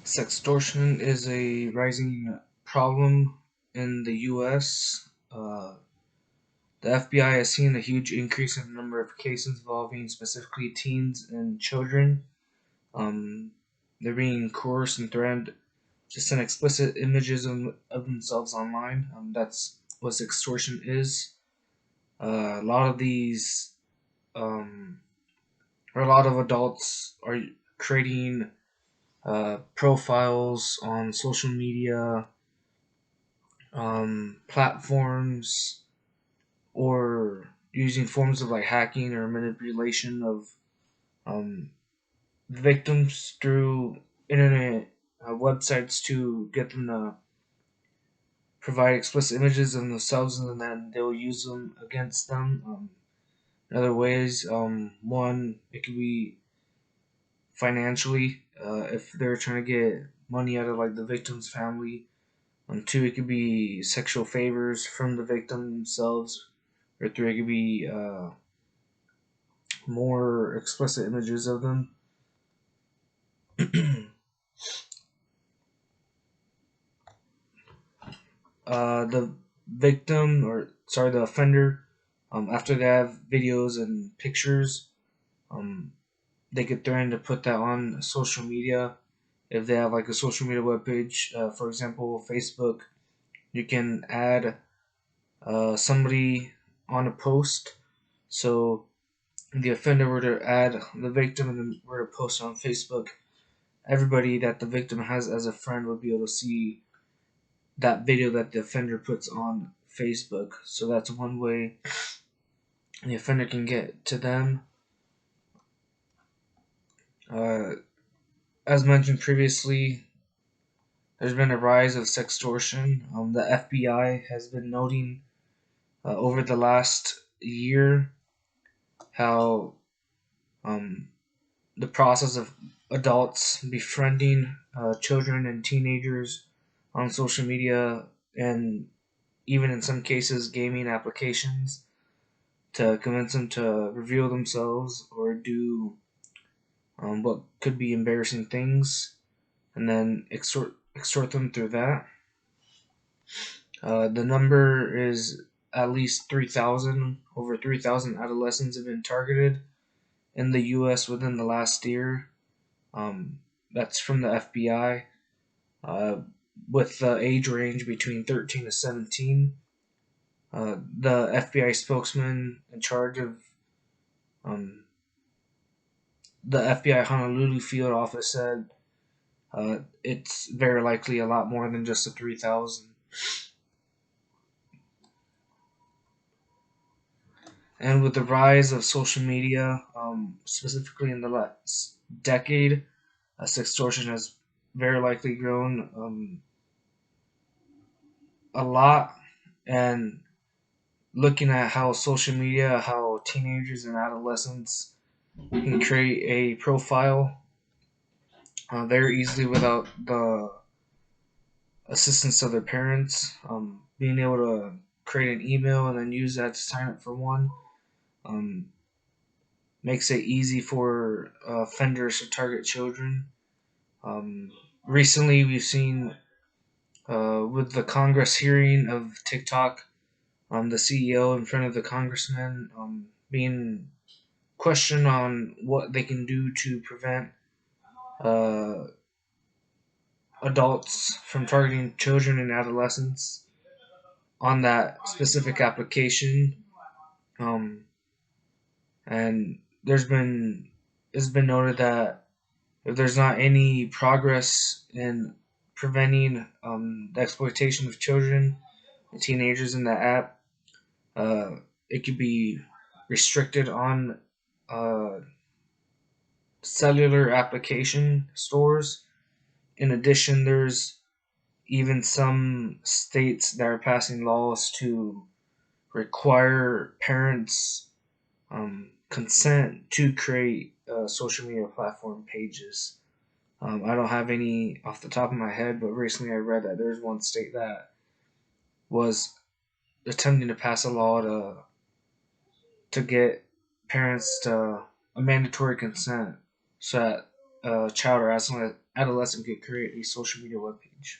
Sextortion is a rising problem in the U.S. The FBI has seen a huge increase in the number of cases involving specifically teens and children. Um, they're being coerced and threatened to send explicit images of themselves online. That's what extortion is. A lot of these, or a lot of adults are creating profiles on social media platforms or using forms of like hacking or manipulation of um, victims through internet websites to get them to provide explicit images of themselves, and then they'll use them against them. In other ways, one, it could be financially, if they're trying to get money out of like the victim's family. Two, it could be sexual favors from the victim themselves. Or three, it could be more explicit images of them. The victim, or sorry, the offender, after they have videos and pictures, um, they could threaten to put that on social media. If they have like a social media webpage, for example, Facebook, you can add somebody on a post. So the offender were to add the victim and then were to post on Facebook, everybody that the victim has as a friend would be able to see that video that the offender puts on Facebook. So that's one way the offender can get to them. Uh, as mentioned previously, there's been a rise of sextortion. The FBI has been noting over the last year how um, the process of adults befriending children and teenagers on social media, and even in some cases gaming applications, to convince them to reveal themselves or do what could be embarrassing things, and then extort them through that. The number is at least 3,000. Over 3,000 adolescents have been targeted in the U.S. within the last year. That's from the FBI, with the age range between 13 to 17. The FBI spokesman in charge of um, the FBI Honolulu field office said it's very likely a lot more than just the 3,000. And with the rise of social media, specifically in the last decade, sextortion has very likely grown a lot. And looking at how social media, how teenagers and adolescents can create a profile very easily without the assistance of their parents, being able to create an email and then use that to sign up for one, um, makes it easy for offenders to target children. Um, Recently, we've seen with the Congress hearing of TikTok, the CEO in front of the congressman being questioned on what they can do to prevent uh, adults from targeting children and adolescents on that specific application. Um, and it's been noted that if there's not any progress in preventing the exploitation of children and teenagers in the app, it could be restricted on uh, cellular application stores. In addition, there's even some states that are passing laws to require parents consent to create social media platform pages. I don't have any off the top of my head, but recently I read that there's one state that was attempting to pass a law to get parents to a mandatory consent so that a child or adolescent could create a social media webpage.